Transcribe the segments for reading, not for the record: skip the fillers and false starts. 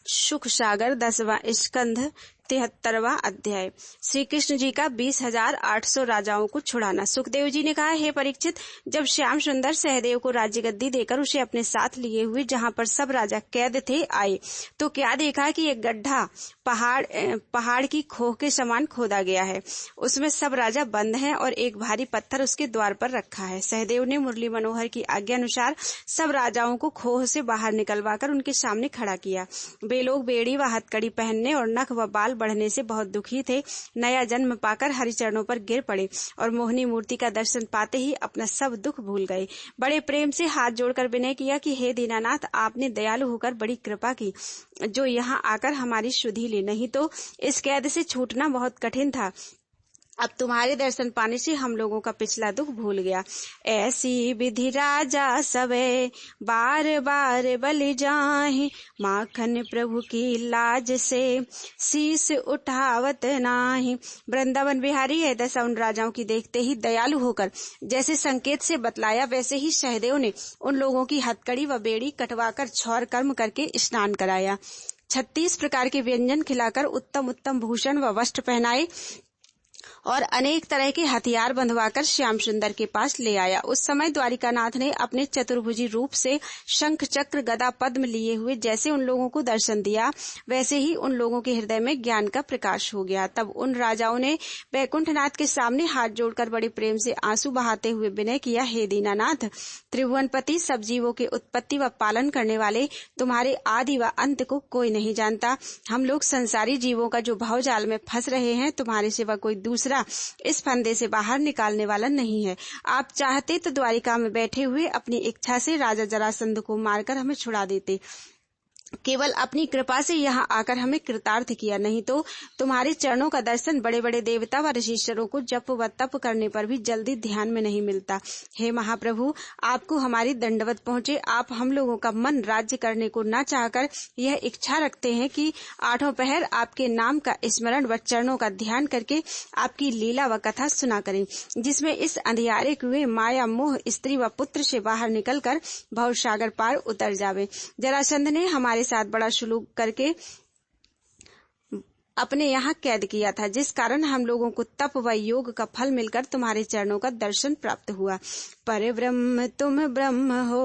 सुख सागर 10वां स्कंध 73वां अध्याय। श्री कृष्ण जी का 20,800 राजाओं को छुड़ाना। सुखदेव जी ने कहा, हे परीक्षित, जब श्याम सुंदर सहदेव को राज्य गद्दी देकर उसे अपने साथ लिए हुए जहाँ पर सब राजा कैद थे आए, तो क्या देखा कि एक गड्ढा पहाड़ की खोह के समान खोदा गया है। उसमें सब राजा बंद हैं और एक भारी पत्थर उसके द्वार पर रखा है। सहदेव ने मुरली मनोहर की आज्ञा अनुसार सब राजाओं को खोह से बाहर निकलवाकर उनके सामने खड़ा किया। वे लोग बेड़ी व हथकड़ी पहनने और नख व बाल बढ़ने से बहुत दुखी थे। नया जन्म पाकर हरिचरणों पर गिर पड़े और मोहिनी मूर्ति का दर्शन पाते ही अपना सब दुख भूल गए। बड़े प्रेम से हाथ जोड़कर विनय किया कि हे दीनानाथ, आपने दयालु होकर बड़ी कृपा की, जो यहाँ आकर हमारी सुधि ली, नहीं तो इस कैद से छूटना बहुत कठिन था। अब तुम्हारे दर्शन पाने से हम लोगों का पिछला दुख भूल गया। ऐसी विधि राजा सबे बार बार बलि जाहि, माखन प्रभु की लाज से शीस उठावत नाही। वृंदावन बिहारी है दशा उन राजाओं की देखते ही दयालु होकर जैसे संकेत से बतलाया, वैसे ही सहदेव ने उन लोगों की हथकड़ी व बेड़ी कटवाकर छौर कर्म करके स्नान कराया। 36 प्रकार के व्यंजन खिलाकर उत्तम उत्तम भूषण व वस्त्र पहनाए और अनेक तरह के हथियार बंधवाकर श्याम सुंदर के पास ले आया। उस समय द्वारिकानाथ ने अपने चतुर्भुजी रूप से शंख चक्र गदा पद्म लिए हुए जैसे उन लोगों को दर्शन दिया, वैसे ही उन लोगों के हृदय में ज्ञान का प्रकाश हो गया। तब उन राजाओं ने वैकुंठनाथ के सामने हाथ जोड़कर बड़े प्रेम से आंसू बहाते हुए विनय किया, हे दीनानाथ, त्रिभुवनपति, सब जीवों के उत्पत्ति व पालन करने वाले, तुम्हारे आदि व अंत को कोई नहीं जानता। हम लोग संसारी जीवों का जो भावजाल में फंस रहे हैं, तुम्हारे सिवा कोई दूसरा इस फंदे से बाहर निकालने वाला नहीं है। आप चाहते तो द्वारिका में बैठे हुए अपनी इच्छा से राजा जरासंध को मारकर हमें छुड़ा देते। केवल अपनी कृपा से यहाँ आकर हमें कृतार्थ किया, नहीं तो तुम्हारे चरणों का दर्शन बड़े बड़े देवता व ऋषिश्वरों को जप व तप करने पर भी जल्दी ध्यान में नहीं मिलता। हे महाप्रभु, आपको हमारी दंडवत पहुँचे। आप हम लोगों का मन राज्य करने को न चाहकर यह इच्छा रखते हैं कि आठों पहर आपके नाम का स्मरण व चरणों का ध्यान करके आपकी लीला व कथा सुना करें, जिसमें इस अंधियारे कुएं माया मोह स्त्री व पुत्र से बाहर निकलकर भवसागर पार उतर जावे। जरासंध ने हमारे साथ बड़ा सुलूक करके अपने यहाँ कैद किया था, जिस कारण हम लोगों को तप व योग का फल मिलकर तुम्हारे चरणों का दर्शन प्राप्त हुआ। पर ब्रह्म तुम ब्रह्म हो,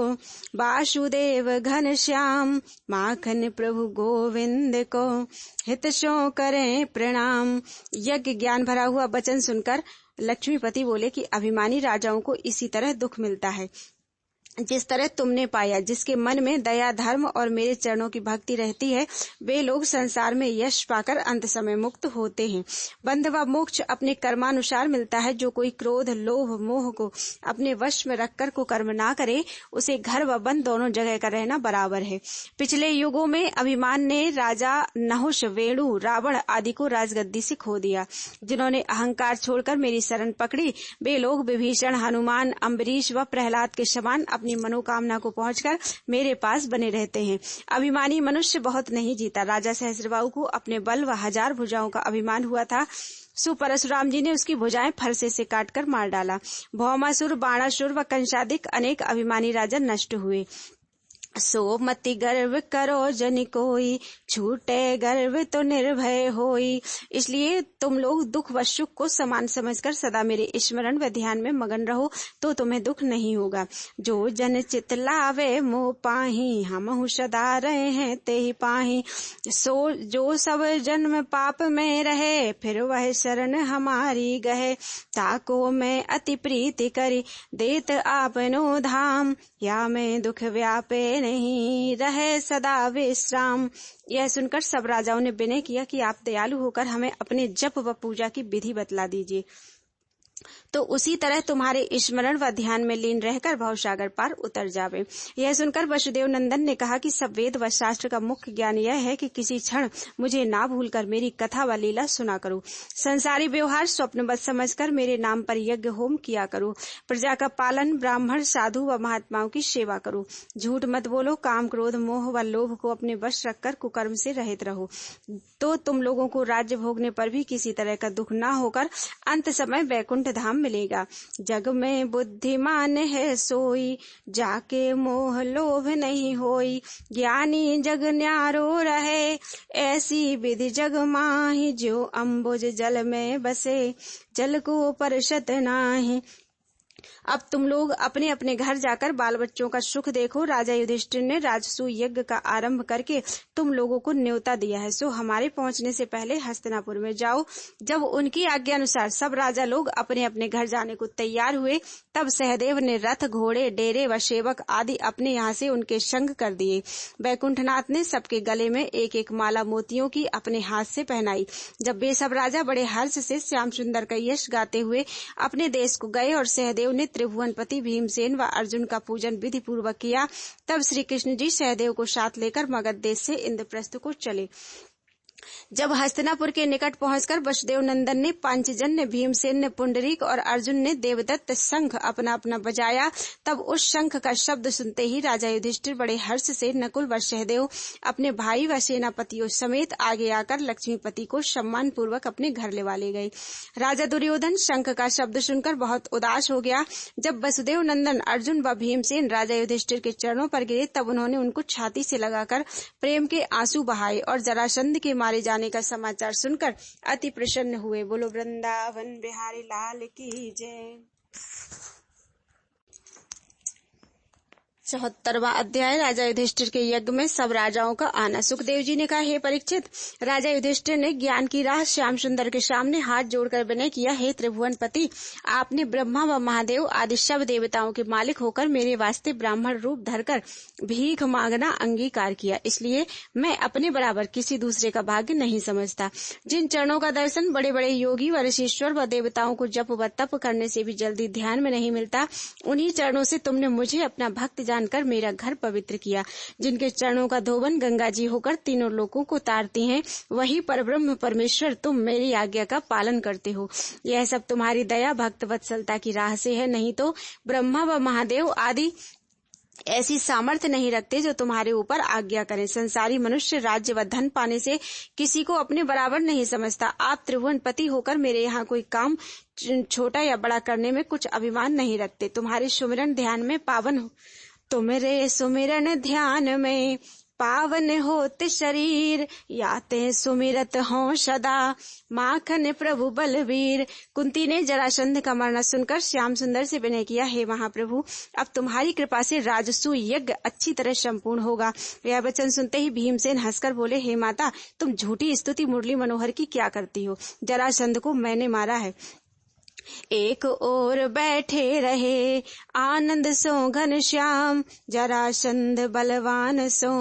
वासुदेव घन श्याम, माखन प्रभु गोविंद को हित सो करें प्रणाम। यज्ञ ज्ञान भरा हुआ वचन सुनकर लक्ष्मीपति बोले कि अभिमानी राजाओं को इसी तरह दुख मिलता है जिस तरह तुमने पाया। जिसके मन में दया धर्म और मेरे चरणों की भक्ति रहती है, वे लोग संसार में यश पाकर अंत समय मुक्त होते हैं। बंध व मोक्ष अपने कर्मानुसार मिलता है। जो कोई क्रोध लोभ मोह को अपने वश में रखकर कुकर्म ना करे, उसे घर व बंध दोनों जगह का रहना बराबर है। पिछले युगों में अभिमान ने राजा नहुष, वेणु, रावण आदि को राजगद्दी से खो दिया। जिन्होंने अहंकार छोड़कर मेरी शरण पकड़ी, वे लोग विभीषण, हनुमान, अम्बरीश व प्रहलाद के समान अपनी मनोकामना को पहुंचकर मेरे पास बने रहते हैं। अभिमानी मनुष्य बहुत नहीं जीता। राजा सहस्रबाहु को अपने बल व 1000 भुजाओं का अभिमान हुआ था। परशुराम जी ने उसकी भुजाएं फरसे से काटकर मार डाला। भौमासुर, बाणासुर व कंसादिक अनेक अभिमानी राजा नष्ट हुए। सो मति गर्व करो जन कोई, छूटे गर्व तो निर्भय होई। इसलिए तुम लोग दुख व सुख को समान समझकर सदा मेरे स्मरण व ध्यान में मगन रहो, तो तुम्हें दुख नहीं होगा। जो जन चित लावे मोह पाही, हमहु सदा रहे हैं ते ही पाही। सो जो सब जन्म पाप में रहे, फिर वह शरण हमारी गहे। ताको मैं अति प्रीति करी, देत आपनो धाम, या मैं दुख व्यापे नहीं रहे सदा विश्राम। यह सुनकर सब राजाओं ने विनय किया कि आप दयालु होकर हमें अपने जप व पूजा की विधि बतला दीजिए, तो उसी तरह तुम्हारे स्मरण व ध्यान में लीन रहकर भवसागर पार उतर जावे। यह सुनकर वसुदेव नंदन ने कहा कि सब वेद व शास्त्र का मुख्य ज्ञान यह है कि किसी क्षण मुझे ना भूलकर मेरी कथा व लीला सुना करो। संसारी व्यवहार स्वप्नवत समझकर मेरे नाम पर यज्ञ होम किया करो। प्रजा का पालन, ब्राह्मण, साधु व महात्माओं की सेवा करो। झूठ मत बोलो। काम, क्रोध, मोह व लोभ को अपने वश रखकर कुकर्म से रहित रहो, तो तुम लोगों को राज्य भोगने पर भी किसी तरह का दुख ना होकर अंत समय वैकुंठ धाम मिलेगा। जग में बुद्धिमान है सोई, जाके मोह लोभ नहीं होई। ज्ञानी जग न्यारो रहे, ऐसी विधि जग माहि। जो अम्बुज जल में बसे, जल को परसत नाही। अब तुम लोग अपने अपने घर जाकर बाल बच्चों का सुख देखो। राजा युधिष्ठिर ने राजसूय यज्ञ का आरंभ करके तुम लोगों को न्योता दिया है, सो हमारे पहुंचने से पहले हस्तिनापुर में जाओ। जब उनकी आज्ञा अनुसार सब राजा लोग अपने अपने घर जाने को तैयार हुए, तब सहदेव ने रथ, घोड़े, डेरे व सेवक आदि अपने यहाँ से उनके संग कर दिए। वैकुंठनाथ ने सबके गले में एक एक माला मोतियों की अपने हाथ से पहनाई। जब वे सब राजा बड़े हर्ष से श्याम सुंदर का यश गाते हुए अपने देश को गए और सहदेव ने त्रिभुवनपति भीमसेन व अर्जुन का पूजन विधि पूर्वक किया, तब श्री कृष्ण जी सहदेव को साथ लेकर मगध देश से इंद्रप्रस्थ को चले। जब हस्तिनापुर के निकट पहुंचकर वसुदेव नंदन ने, पांचजन्य, भीमसेन ने पुंडरीक और अर्जुन ने देवदत्त शंख अपना अपना बजाया, तब उस शंख का शब्द सुनते ही राजा युधिष्ठिर बड़े हर्ष से नकुल व सहदेव अपने भाई व सेनापतियों समेत आगे आकर लक्ष्मीपति को सम्मान पूर्वक अपने घर लेवा ले गए। राजा दुर्योधन शंख का शब्द सुनकर बहुत उदास हो गया। जब वसुदेव नंदन, अर्जुन व भीमसेन राजा युधिष्ठिर के चरणों पर गिरे, तब उन्होंने उनको छाती से लगाकर प्रेम के आंसू बहाए और जरासंध के मारे जाने का समाचार सुनकर अति प्रसन्न हुए। बोलो वृंदावन बिहारी लाल की जय। 74वां अध्याय राजा युधिष्ठिर के यज्ञ में सब राजाओं का आना। सुखदेव जी ने कहा, हे परीक्षित, राजा युधिष्ठिर ने ज्ञान की राह श्याम सुंदर के सामने हाथ जोड़कर विनय किया, हे त्रिभुवनपति, आपने ब्रह्मा व महादेव आदि सब देवताओं के मालिक होकर मेरे वास्ते ब्राह्मण रूप धरकर भीख मांगना अंगीकार किया, इसलिए मैं अपने बराबर किसी दूसरे का भाग्य नहीं समझता। जिन चरणों का दर्शन बड़े बड़े योगी व ऋषीश्वर व देवताओं को जप व तप करने से भी जल्दी ध्यान में नहीं मिलता, उन्हीं चरणों से तुमने मुझे अपना भक्त जानकर मेरा घर पवित्र किया। जिनके चरणों का धोवन गंगा जी होकर तीनों लोकों को तारती हैं, वही परब्रह्म परमेश्वर तुम मेरी आज्ञा का पालन करते हो। यह सब तुम्हारी दया भक्त वत्सलता की राह से है, नहीं तो ब्रह्मा व महादेव आदि ऐसी सामर्थ्य नहीं रखते जो तुम्हारे ऊपर आज्ञा करें। संसारी मनुष्य राज्य व धन पाने से किसी को अपने बराबर नहीं समझता। आप त्रिभुवनपति होकर मेरे यहाँ कोई काम छोटा या बड़ा करने में कुछ अभिमान नहीं रखते। तुम्हारे सुमिरन ध्यान में पावन हो, तुम्हारे सुमिरन ध्यान में पावन होते शरीर, याते सुमिरत हो सदा माखन प्रभु बलवीर। कुंती ने जरासंध का मरना सुनकर श्याम सुंदर से विनय किया, हे महाप्रभु, अब तुम्हारी कृपा से राजसूय यज्ञ अच्छी तरह संपूर्ण होगा। यह वचन सुनते ही भीमसेन हंसकर बोले, हे माता, तुम झूठी स्तुति मुरली मनोहर की क्या करती हो? जरासंध को मैंने मारा है। एक ओर बैठे रहे आनंद सो घनश्याम, जरासंध बलवान सो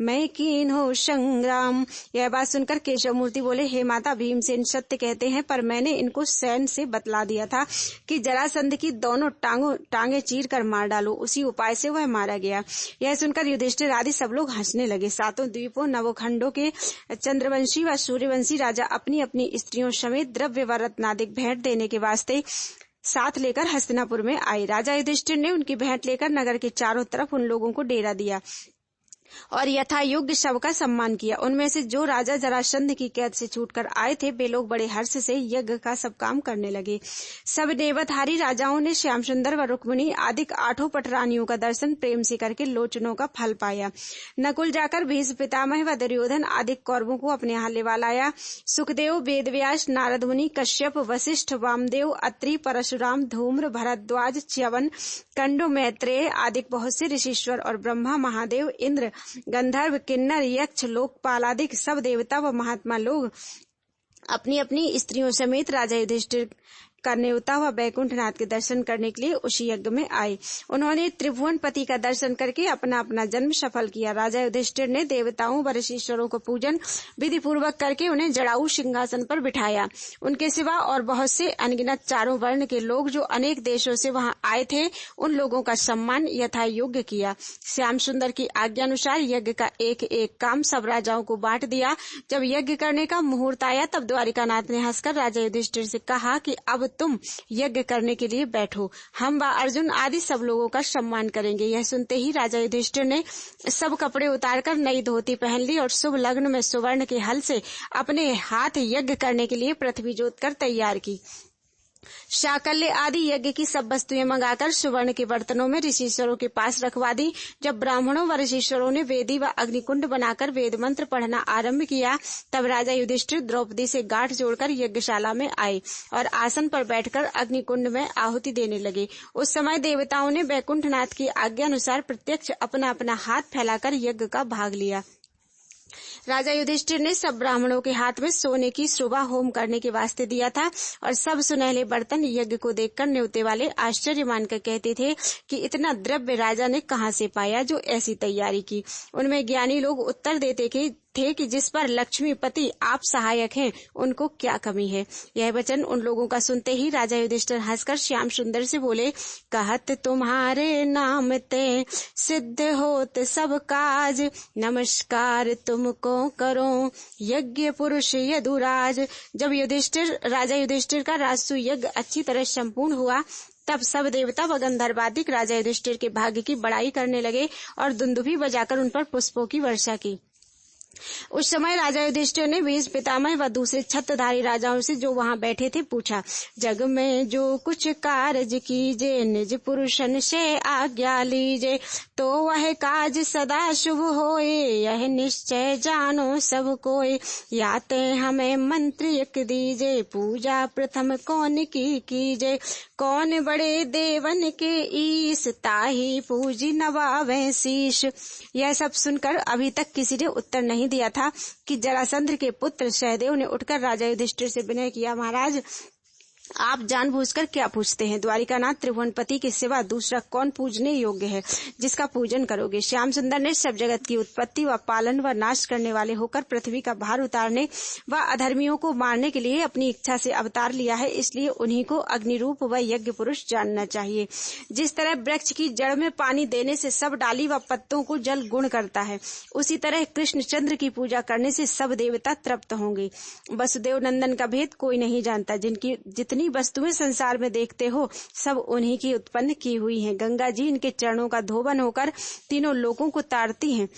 मैं कीन हो संग्राम। यह बात सुनकर केशव मूर्ति बोले, हे माता, भीमसेन सत्य कहते हैं, पर मैंने इनको सैन से बतला दिया था कि जरासंध की दोनों टांगे चीर कर मार डालो। उसी उपाय से वह मारा गया। यह सुनकर युधिष्ठिर आदि सब लोग हंसने लगे। सातों द्वीपों नवोखंडों के चंद्रवंशी व सूर्यवंशी राजा अपनी अपनी स्त्रियों समेत द्रव्य व रत्नादिक भेंट देने के वास्ते साथ लेकर हस्तिनापुर में आए। राजा युधिष्ठिर ने उनकी भेंट लेकर नगर के चारों तरफ उन लोगों को डेरा दिया और यथा योग्य सबका सम्मान किया। उनमें से जो राजा जरासंध की कैद से छूटकर आए थे, वे लोग बड़े हर्ष से यज्ञ का सब काम करने लगे। सब देवधारी राजाओं ने श्याम सुंदर व रुक्मिणी आदि 8 पटरानियों का दर्शन प्रेम से करके लोचनों का फल पाया। नकुल जाकर भीष्म पितामह व दुर्योधन आदि कौरवों को अपने यहाँ लेवा लाया। सुखदेव, वेदव्यास, नारद मुनि, कश्यप, वशिष्ठ, वामदेव, अत्रि, परशुराम, धूम्र, भरद्वाज, च्यवन, कंडो, मैत्रेय आदि बहुत से ऋषीश्वर और ब्रह्मा, महादेव, इंद्र, गंधर्व, किन्नर, यक्ष, लोकपाल आदि सब देवता व महात्मा लोग अपनी अपनी स्त्रियों समेत राजा युधिष्ठिर का न्योता हुआ बैकुंठनाथ के दर्शन करने के लिए उस यज्ञ में आए। उन्होंने त्रिभुवनपति का दर्शन करके अपना अपना जन्म सफल किया। राजा युधिष्ठिर ने देवताओं व ऋषीश्वरों को पूजन विधि पूर्वक करके उन्हें जड़ाऊ सिंहासन पर बिठाया। उनके सिवा और बहुत से अनगिनत चारों वर्ण के लोग जो अनेक देशों से वहां आए थे, उन लोगों का सम्मान यथा योग्य किया। श्याम सुंदर की आज्ञा अनुसार यज्ञ का एक एक काम सब राजाओं को बांट दिया। जब यज्ञ करने का मुहूर्त आया, तब द्वारिकानाथ ने हंसकर राजा युधिष्ठिर से कहा कि अब तुम यज्ञ करने के लिए बैठो, हम व अर्जुन आदि सब लोगों का सम्मान करेंगे। यह सुनते ही राजा युधिष्ठिर ने सब कपड़े उतारकर नई धोती पहन ली और शुभ लग्न में सुवर्ण के हल से अपने हाथ यज्ञ करने के लिए पृथ्वी जोत कर तैयार की। शाकल्य आदि यज्ञ की सब वस्तुएं मंगाकर सुवर्ण के बर्तनों में ऋषिश्वरों के पास रखवा दी। जब ब्राह्मणों व ऋषिश्वरों ने वेदी व अग्निकुंड बनाकर वेद मंत्र पढ़ना आरंभ किया, तब राजा युधिष्ठिर द्रौपदी से गांठ जोड़कर यज्ञशाला में आए और आसन पर बैठकर अग्निकुंड में आहुति देने लगे। उस समय देवताओं ने वैकुंठनाथ की आज्ञा अनुसार प्रत्यक्ष अपना अपना हाथ फैलाकर यज्ञ का भाग लिया। राजा युधिष्ठिर ने सब ब्राह्मणों के हाथ में सोने की शोभा होम करने के वास्ते दिया था और सब सुनहले बर्तन यज्ञ को देखकर न्योते वाले आश्चर्य मानकर कहते थे कि इतना द्रव्य राजा ने कहाँ से पाया जो ऐसी तैयारी की। उनमें ज्ञानी लोग उत्तर देते थे कि जिस पर लक्ष्मीपति आप सहायक हैं उनको क्या कमी है। यह वचन उन लोगों का सुनते ही राजा युधिष्ठिर हंसकर श्याम सुंदर से बोले, कहत तुम्हारे नाम ते सिद्ध होत सब काज, नमस्कार तुमको करो यज्ञ पुरुष यदुराज। जब राजा युधिष्ठिर का राजसु यज्ञ अच्छी तरह संपूर्ण हुआ, तब सब देवता व गंधर्वादिक राजा युधिष्ठिर के भाग्य की बड़ाई करने लगे और दुंदुभी बजाकर उन पर पुष्पों की वर्षा की। उस समय राजा युधिष्ठिर ने 20 पितामह व दूसरे छत्रधारी राजाओं से जो वहां बैठे थे पूछा, जग में जो कुछ कार्य कीजे निज पुरुषन से आज्ञा लीजे, तो वह काज सदा शुभ होए, यह निश्चय जानो सब कोई। याते हमें मंत्र एक दीजे, पूजा प्रथम कौन की कीजे, कौन बड़े देवन के ईश, ताही पूजी नवावे शीश। यह सब सुनकर अभी तक किसी ने उत्तर नहीं दिया था कि जरासंध के पुत्र सहदेव ने उठकर राजा युधिष्ठिर से विनय किया, महाराज आप जानबूझकर क्या पूछते हैं? द्वारिकानाथ त्रिभुवनपति के सिवा दूसरा कौन पूजने योग्य है जिसका पूजन करोगे? श्याम सुंदर ने सब जगत की उत्पत्ति व पालन व नाश करने वाले होकर पृथ्वी का भार उतारने व अधर्मियों को मारने के लिए अपनी इच्छा से अवतार लिया है, इसलिए उन्हीं को अग्निरूप व यज्ञ पुरुष जानना चाहिए। जिस तरह वृक्ष की जड़ में पानी देने से सब डाली व पत्तों को जल गुण करता है, उसी तरह कृष्ण चंद्र की पूजा करने से सब देवता तृप्त होंगे। वसुदेव नंदन का भेद कोई नहीं जानता। जिनकी जितनी वस्तुएं संसार में देखते हो सब उन्हीं की उत्पन्न की हुई हैं। गंगा जी इनके चरणों का धोबन होकर तीनों लोकों को तारती हैं।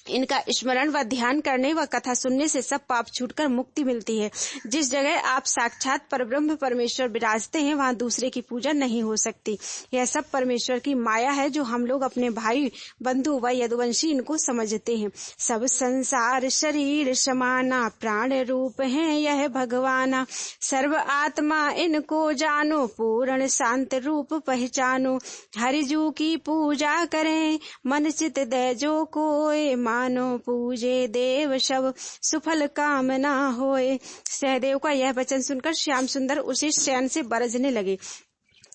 इनका स्मरण व ध्यान करने व कथा सुनने से सब पाप छूटकर मुक्ति मिलती है। जिस जगह आप साक्षात परब्रह्म परमेश्वर विराजते हैं वहां दूसरे की पूजा नहीं हो सकती। यह सब परमेश्वर की माया है जो हम लोग अपने भाई बंधु व यदुवंशी इनको समझते हैं। सब संसार शरीर समाना, प्राण रूप है यह भगवाना, सर्व आत्मा इनको जानो, पूर्ण शांत रूप पहचानो। हरिजू की पूजा करें मन चित दे जो कोय, मानो पूजे देव सब सुफल कामना होए। सहदेव का यह वचन सुनकर श्याम सुंदर उसे शयन से बरसने लगे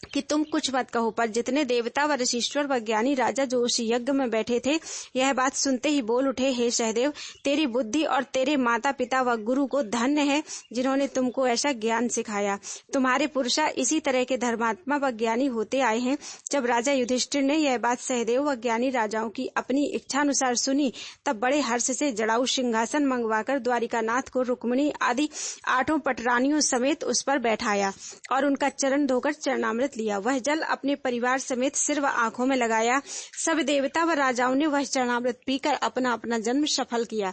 कि तुम कुछ मत कहो। पर जितने देवता व ऋषीश्वर व ज्ञानी राजा जो उस यज्ञ में बैठे थे यह बात सुनते ही बोल उठे, हे सहदेव तेरी बुद्धि और तेरे माता पिता व गुरु को धन्य है जिन्होंने तुमको ऐसा ज्ञान सिखाया। तुम्हारे पुरुषा इसी तरह के धर्मात्मा व ज्ञानी होते आए हैं। जब राजा युधिष्ठिर ने यह बात सहदेव व ज्ञानी राजाओं की अपनी इच्छानुसार सुनी, तब बड़े हर्ष से जड़ाऊ सिंहासन मंगवाकर द्वारिकानाथ को रुक्मिणी आदि 8 पटरानियों समेत उस पर बैठाया और उनका चरण धोकर चरणामृत लिया। वह जल अपने परिवार समेत सिर व आंखों में लगाया। सब देवता व राजाओं ने वह चरणामृत पीकर अपना अपना जन्म सफल किया।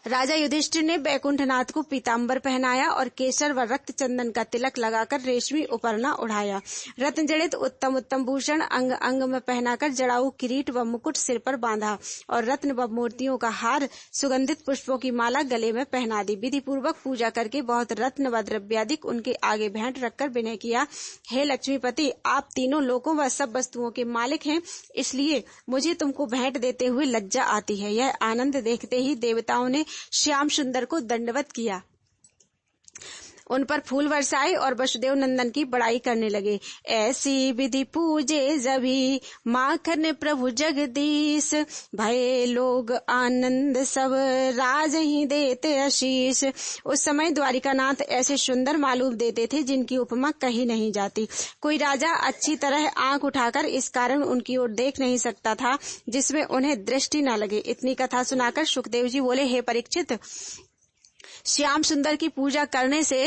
राजा युधिष्ठिर ने वैकुंठनाथ को पीताम्बर पहनाया और केसर व रक्त चंदन का तिलक लगाकर रेशमी उपरना उड़ाया। रत्न जड़ित उत्तम उत्तम भूषण अंग अंग में पहनाकर जड़ाऊ किरीट व मुकुट सिर पर बांधा और रत्न व मूर्तियों का हार सुगंधित पुष्पों की माला गले में पहना दी। विधि पूर्वक पूजा करके बहुत रत्न व द्रव्यादिक उनके आगे भेंट रखकर विनय किया, हे लक्ष्मीपति आप तीनों लोकों व सब वस्तुओं के मालिक हैं, इसलिए मुझे तुमको भेंट देते हुए लज्जा आती है। यह आनंद देखते ही देवताओं ने श्याम सुंदर को दंडवत किया, उन पर फूल बरसाए और वसुदेव नंदन की बड़ाई करने लगे। ऐसी विधि पूजे जभी माखन प्रभु जगदीश, भये लोग आनंद सब राज ही देते आशीष। उस समय द्वारिकानाथ ऐसे सुंदर मालूम देते थे जिनकी उपमा कही नहीं जाती। कोई राजा अच्छी तरह आंख उठाकर इस कारण उनकी ओर देख नहीं सकता था जिसमें उन्हें दृष्टि न लगे। इतनी कथा सुनाकर सुखदेव जी बोले, हे परीक्षित श्याम सुंदर की पूजा करने से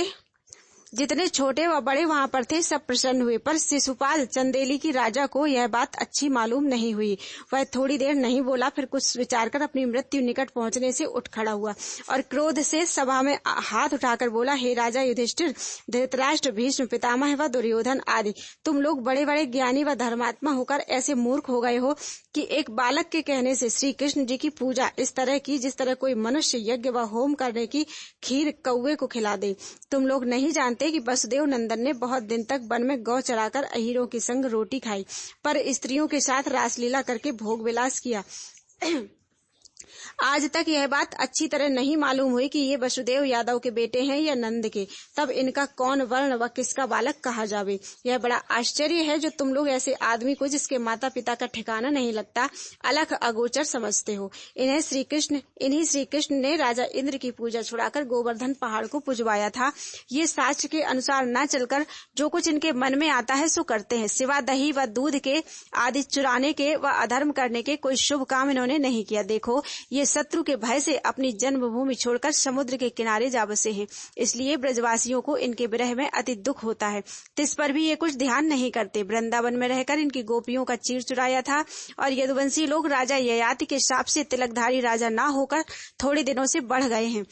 जितने छोटे व बड़े वहां पर थे सब प्रसन्न हुए, पर शिशुपाल चंदेली की राजा को यह बात अच्छी मालूम नहीं हुई। वह थोड़ी देर नहीं बोला, फिर कुछ विचार कर अपनी मृत्यु निकट पहुंचने से उठ खड़ा हुआ और क्रोध से सभा में हाथ उठाकर बोला, हे राजा युधिष्ठिर, धृतराष्ट्र, भीष्म पितामह व दुर्योधन आदि, तुम लोग बड़े बड़े ज्ञानी व धर्मात्मा होकर ऐसे मूर्ख हो गए हो कि एक बालक के कहने से श्री कृष्ण जी की पूजा इस तरह की जिस तरह कोई मनुष्य यज्ञ व होम करने की खीर कौवे को खिला दे। तुम लोग नहीं जानते कि वसुदेव नंदन ने बहुत दिन तक वन में गौ चराकर अहीरों के संग रोटी खाई, पर स्त्रियों के साथ रासलीला करके भोग विलास किया। आज तक यह बात अच्छी तरह नहीं मालूम हुई कि ये वसुदेव यादव के बेटे हैं या नंद के, तब इनका कौन वर्ण व किसका बालक कहा जावे। यह बड़ा आश्चर्य है जो तुम लोग ऐसे आदमी को जिसके माता पिता का ठिकाना नहीं लगता अलख अगोचर समझते हो। इन्हीं श्री कृष्ण ने राजा इंद्र की पूजा छुड़ाकर गोवर्धन पहाड़ को पुजवाया था। ये शास्त्र के अनुसार न चलकर जो कुछ इनके मन में आता है सो करते हैं। सिवा दही व दूध के आदि चुराने के व अधर्म करने के कोई शुभ काम इन्होंने नहीं किया। देखो, ये शत्रु के भय से अपनी जन्मभूमि छोड़कर समुद्र के किनारे जा बसे हैं, इसलिए ब्रजवासियों को इनके विरह में अति दुख होता है। तिस पर भी ये कुछ ध्यान नहीं करते। वृंदावन में रहकर इनकी गोपियों का चीर चुराया था और यदुवंशी लोग राजा ययाति के शाप से तिलकधारी राजा ना होकर थोड़े दिनों से बढ़ गए हैं।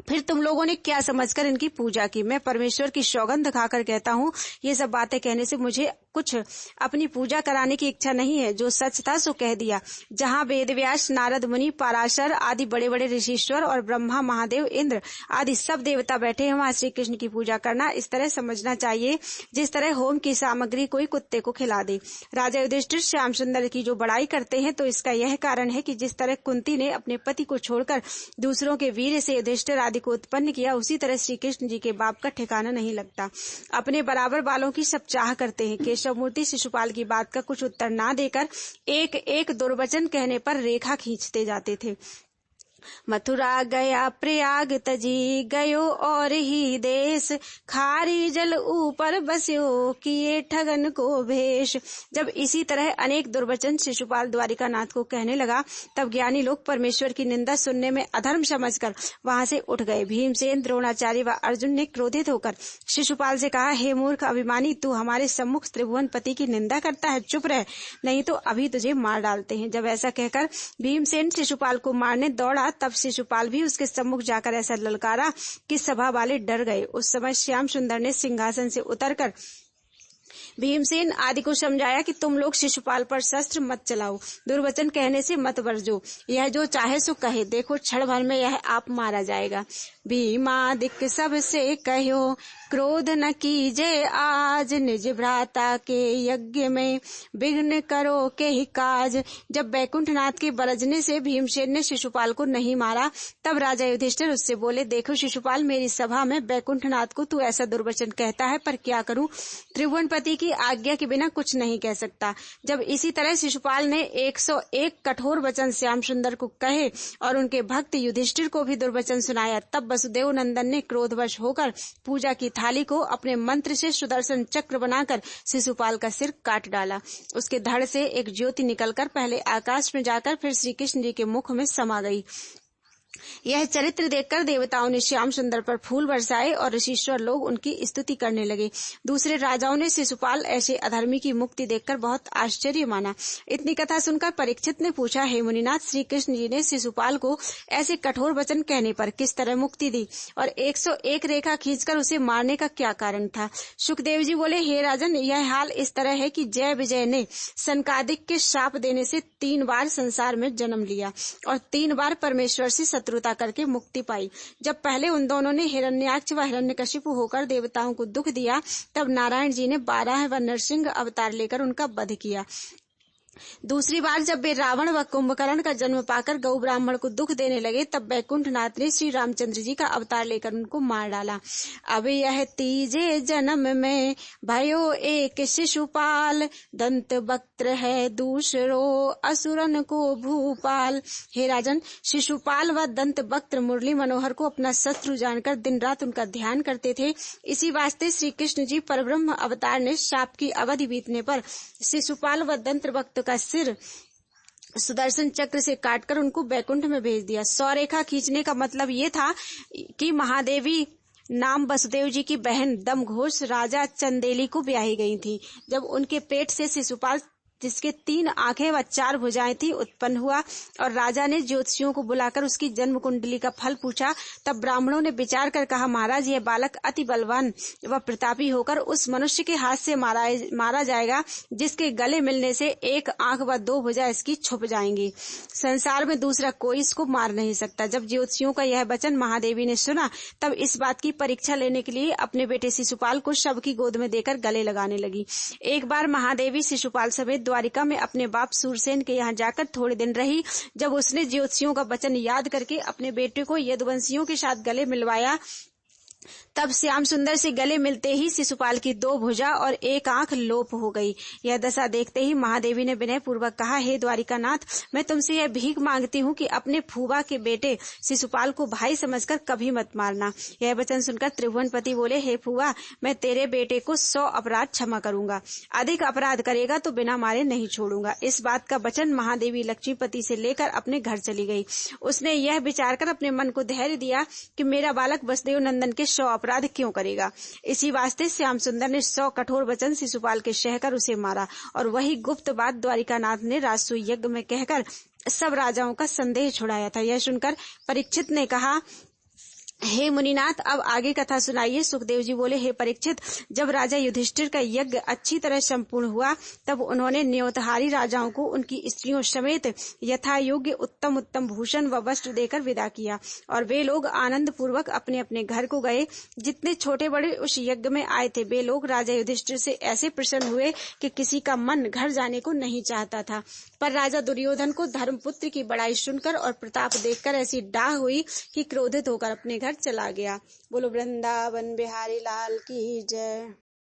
फिर तुम लोगों ने क्या समझकर इनकी पूजा की? मैं परमेश्वर की सौगंध खाकर कहता हूँ, ये सब बातें कहने से मुझे कुछ अपनी पूजा कराने की इच्छा नहीं है। जो सच था सो कह दिया। जहाँ वेदव्यास, नारद मुनि, पराशर आदि बड़े बड़े ऋषीश्वर और ब्रह्मा, महादेव, इंद्र आदि सब देवता बैठे हैं, वहाँ श्री कृष्ण की पूजा करना इस तरह समझना चाहिए जिस तरह होम की सामग्री कोई कुत्ते को खिला दे। राजा युधिष्ठिर श्याम सुंदर की जो बड़ाई करते हैं तो इसका यह कारण है कि जिस तरह कुंती ने अपने पति को छोड़कर दूसरों के वीर से युधिष्ठिर आदि को उत्पन्न किया, उसी तरह श्री कृष्ण जी के बाप का ठिकाना नहीं लगता। अपने बराबर बालों की सब चाह करते हैं। केशव मूर्ति शिशुपाल की बात का कुछ उत्तर ना देकर एक एक दुर्वचन कहने पर रेखा खींचते जाते थे। मथुरा गया प्रयाग तजी, गयो और ही देश, खारी जल ऊपर बस्यो, किए ठगन को भेष। जब इसी तरह अनेक दुर्वचन शिशुपाल द्वारिकानाथ को कहने लगा, तब ज्ञानी लोग परमेश्वर की निंदा सुनने में अधर्म समझकर वहां से उठ गए। भीमसेन, द्रोणाचार्य व अर्जुन ने क्रोधित होकर शिशुपाल से कहा, हे मूर्ख अभिमानी, तू हमारे सम्मुख त्रिभुवन पति की निंदा करता है, चुप रह, नहीं तो अभी तुझे मार डालते हैं। जब ऐसा कहकर भीमसेन शिशुपाल को मारने दौड़ा, तब शिशुपाल भी उसके सम्मुख जाकर ऐसा ललकारा कि सभा वाले डर गए। उस समय श्याम सुंदर ने सिंहासन से उतरकर भीमसेन आदि को समझाया कि तुम लोग शिशुपाल पर शस्त्र मत चलाओ, दुर्वचन कहने से मत वर्जो, यह जो चाहे सो कहे, देखो क्षण भर में यह आप मारा जाएगा। भीमादिक सब से कहो, क्रोध न कीजे आज, निज भ्राता के यज्ञ में विघ्न करो के ही काज। जब बैकुंठनाथ के बरजने से भीमसेन ने शिशुपाल को नहीं मारा, तब राजा युधिष्ठिर उससे बोले, देखो शिशुपाल, मेरी सभा में बैकुंठनाथ को तू ऐसा दुर्वचन कहता है, पर क्या करूं, त्रिभुवनपति की आज्ञा के बिना कुछ नहीं कह सकता। जब इसी तरह शिशुपाल ने 101 कठोर वचन श्याम सुंदर को कहे और उनके भक्त युधिष्ठिर को भी दुर्वचन सुनाया, तब वसुदेव नंदन ने क्रोधवश होकर पूजा की थाली को अपने मंत्र से सुदर्शन चक्र बनाकर शिशुपाल का सिर काट डाला। उसके धड़ से एक ज्योति निकलकर पहले आकाश में जाकर फिर श्री कृष्ण जी के मुख में समा गई। यह चरित्र देखकर देवताओं ने श्याम सुंदर पर फूल बरसाए और ऋषीश्वर लोग उनकी स्तुति करने लगे। दूसरे राजाओं ने शिशुपाल ऐसे अधर्मी की मुक्ति देखकर बहुत आश्चर्य माना। इतनी कथा सुनकर परीक्षित ने पूछा, हे मुनिनाथ, श्री कृष्ण जी ने शिशुपाल को ऐसे कठोर वचन कहने पर किस तरह मुक्ति दी और 101 रेखा खींचकर उसे मारने का क्या कारण था? सुखदेव जी बोले, हे राजन, यह हाल इस तरह है कि जय विजय ने सनकादिक के शाप देने से 3 बार संसार में जन्म लिया और 3 बार परमेश्वर से शत्रुता करके मुक्ति पाई। जब पहले उन दोनों ने हिरण्याक्ष व हिरण्यकशिपु होकर देवताओं को दुख दिया, तब नारायण जी ने 12 व नरसिंह अवतार लेकर उनका वध किया। दूसरी बार जब वे रावण व कुंभकर्ण का जन्म पाकर गौ ब्राह्मण को दुख देने लगे, तब बैकुंठनाथ ने श्री रामचंद्र जी का अवतार लेकर उनको मार डाला। अब यह तीजे जन्म में भयो एक शिशुपाल, दंत वक्त्र है दूसरो असुरन को भूपाल। हे राजन, शिशुपाल व दंत वक्त्र मुरली मनोहर को अपना शत्रु जानकर दिन रात उनका ध्यान करते थे। इसी वास्ते श्री कृष्ण जी परब्रह्म अवतार ने शाप की अवधि बीतने पर शिशुपाल व दंत वक्त्र का सिर सुदर्शन चक्र से काटकर उनको बैकुंठ में भेज दिया। 100 रेखा खींचने का मतलब ये था कि महादेवी नाम वसुदेव जी की बहन दमघोष राजा चंदेली को ब्याही गई थी। जब उनके पेट से शिशुपाल, जिसके 3 आंखें व 4 भुजाएं थी, उत्पन्न हुआ और राजा ने ज्योतिषियों को बुलाकर उसकी जन्म कुंडली का फल पूछा, तब ब्राह्मणों ने विचार कर कहा, महाराज यह बालक अति बलवान व प्रतापी होकर उस मनुष्य के हाथ से मारा जाएगा जिसके गले मिलने से 1 आंख व 2 भुजा इसकी छुप जाएंगी। संसार में दूसरा कोई इसको मार नहीं सकता। जब ज्योतिषियों का यह वचन महादेवी ने सुना, तब इस बात की परीक्षा लेने के लिए अपने बेटे शिशुपाल को शव की गोद में देकर गले लगाने लगी। एक बार महादेवी शिशुपाल समेत द्वारिका में अपने बाप सूरसेन के यहाँ जाकर थोड़े दिन रही। जब उसने ज्योतिषियों का वचन याद करके अपने बेटे को यदुवंशियों के साथ गले मिलवाया, तब श्याम सुंदर से गले मिलते ही शिशुपाल की 2 भुजा और 1 आंख लोप हो गई। यह दशा देखते ही महादेवी ने विनय पूर्वक कहा, हे द्वारिकानाथ, मैं तुमसे यह भीख मांगती हूँ कि अपने फूफा के बेटे शिशुपाल को भाई समझकर कभी मत मारना। यह वचन सुनकर त्रिभुवनपति बोले, हे फूफा, मैं तेरे बेटे को 100 अपराध क्षमा करूंगा, अधिक अपराध करेगा तो बिना मारे नहीं छोड़ूंगा। इस बात का वचन महादेवी लक्ष्मीपति से लेकर अपने घर चली गई। उसने यह विचार कर अपने मन को धैर्य दिया कि मेरा बालक वसुदेव नंदन के 100 अपराध क्यों करेगा। इसी वास्ते श्याम सुंदर ने 100 कठोर वचन शिशुपाल के सहकर उसे मारा और वही गुप्त बात द्वारिकानाथ ने राजसूय यज्ञ में कहकर सब राजाओं का संदेह छुड़ाया था। यह सुनकर परीक्षित ने कहा, हे मुनिनाथ, अब आगे कथा सुनाइए। सुखदेव जी बोले, हे परीक्षित, जब राजा युधिष्ठिर का यज्ञ अच्छी तरह संपूर्ण हुआ, तब उन्होंने न्योतहारी राजाओं को उनकी स्त्रियों समेत यथा योग्य उत्तम उत्तम भूषण व वस्त्र देकर विदा किया और वे लोग आनंद पूर्वक अपने अपने घर को गए। जितने छोटे बड़े उस यज्ञ में आए थे, वे लोग राजा युधिष्ठिर से ऐसे प्रसन्न हुए कि किसी का मन घर जाने को नहीं चाहता था। पर राजा दुर्योधन को धर्मपुत्र की बड़ाई सुनकर और प्रताप देखकर ऐसी डाह हुई कि क्रोधित होकर अपने घर चला गया। बोलो वृंदावन बिहारी लाल की जय।